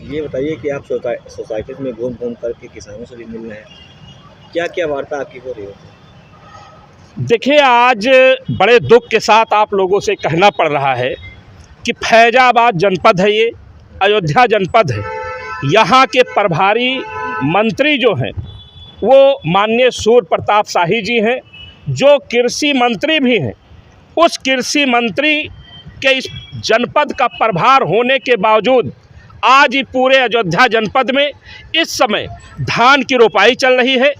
ये बताइए कि आप सोसाइटी में घूम घूम करके किसानों से भी मिल रहे हैं, क्या क्या वार्ता आपकी हो रही है? देखिए, आज बड़े दुख के साथ आप लोगों से कहना पड़ रहा है कि फैजाबाद जनपद है, ये अयोध्या जनपद है। यहाँ के प्रभारी मंत्री जो हैं वो माननीय सूर्य प्रताप शाही जी हैं, जो कृषि मंत्री भी हैं। उस कृषि मंत्री के इस जनपद का प्रभार होने के बावजूद आज ही पूरे अयोध्या जनपद में इस समय धान की रोपाई चल रही है।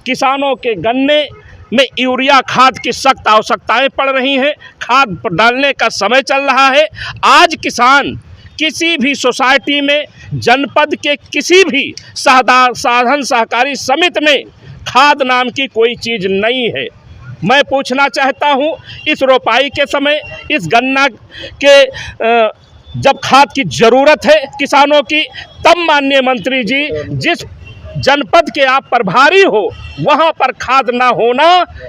किसानों के गन्ने में यूरिया खाद की सख्त आवश्यकताएं पड़ रही हैं, खाद डालने का समय चल रहा है। आज किसान किसी भी सोसाइटी में, जनपद के किसी भी साधन सहकारी समिति में खाद नाम की कोई चीज़ नहीं है। मैं पूछना चाहता हूं, इस रोपाई के समय, इस गन्ना के जब खाद की ज़रूरत है किसानों की, तब माननीय मंत्री जी जिस जनपद के आप प्रभारी हो वहां पर खाद ना होना,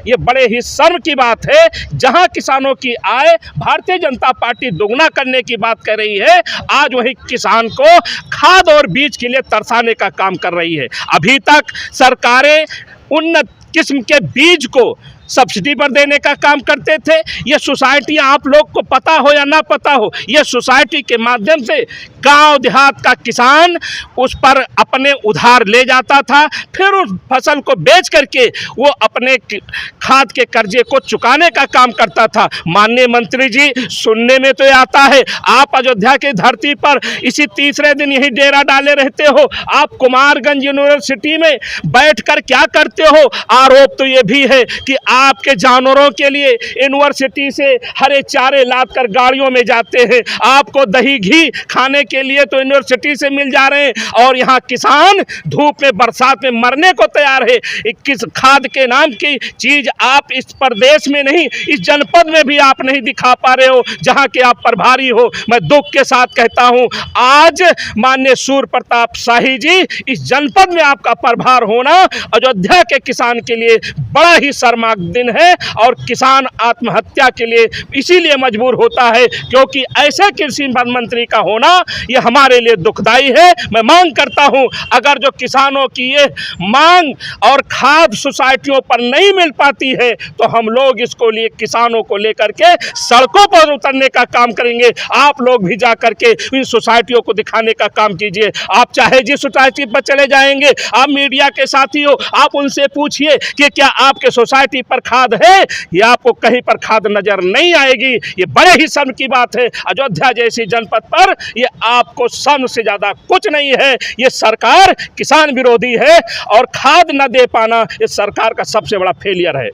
ये बड़े ही शर्म की बात है। जहां किसानों की आय भारतीय जनता पार्टी दोगुना करने की बात कर रही है, आज वही किसान को खाद और बीज के लिए तरसाने का काम कर रही है। अभी तक सरकारें उन्नत किस्म के बीज को सब्सिडी पर देने का काम करते थे। ये सोसाइटियाँ, आप लोग को पता हो या ना पता हो, ये सोसाइटी के माध्यम से गांव देहात का किसान उस पर अपने उधार ले जाता था, फिर उस फसल को बेच करके वो अपने खाद के कर्जे को चुकाने का काम करता था। माननीय मंत्री जी, सुनने में तो ये आता है आप अयोध्या की धरती पर इसी तीसरे दिन यही डेरा डाले रहते हो। आप कुमारगंज यूनिवर्सिटी में बैठकर क्या करते हो? आरोप तो ये भी है कि आपके जानवरों के लिए यूनिवर्सिटी से हरे चारे लाद कर गाड़ियों में जाते हैं। आपको दही घी खाने के लिए तो यूनिवर्सिटी से मिल जा रहे हैं, और यहाँ किसान धूप में बरसात में मरने को तैयार है। किस खाद के नाम की चीज आप इस प्रदेश में नहीं, इस जनपद में भी आप नहीं दिखा पा रहे हो, जहाँ के आप प्रभारी हो। मैं दुख के साथ कहता हूँ, आज माननीय सूर्य प्रताप शाही जी, इस जनपद में आपका प्रभार होना अयोध्या के किसान के लिए बड़ा ही शर्मनाक दिन है, और किसान आत्महत्या के लिए इसीलिए मजबूर होता है क्योंकि ऐसे कृषि मंत्री का होना ये हमारे लिए दुखदाई है। मैं मांग करता हूं, अगर जो किसानों की ये मांग और खाद सोसाइटियों पर नहीं मिल पाती है तो हम लोग इसको लिए किसानों को लेकर के सड़कों पर उतरने का काम करेंगे। आप लोग भी जा करके इन सोसाइटियों को दिखाने का काम कीजिए। आप चाहे जिस सोसाइटी पर चले जाएंगे, आप मीडिया के साथी हो, आप उनसे पूछिए कि क्या आपके सोसाइटी पर खाद है, या आपको कहीं पर खाद नजर नहीं आएगी। ये बड़े ही शर्म की बात है। अयोध्या जैसी जनपद पर ये आपको शर्म से ज्यादा कुछ नहीं है। ये सरकार किसान विरोधी है, और खाद न दे पाना इस सरकार का सबसे बड़ा फेलियर है।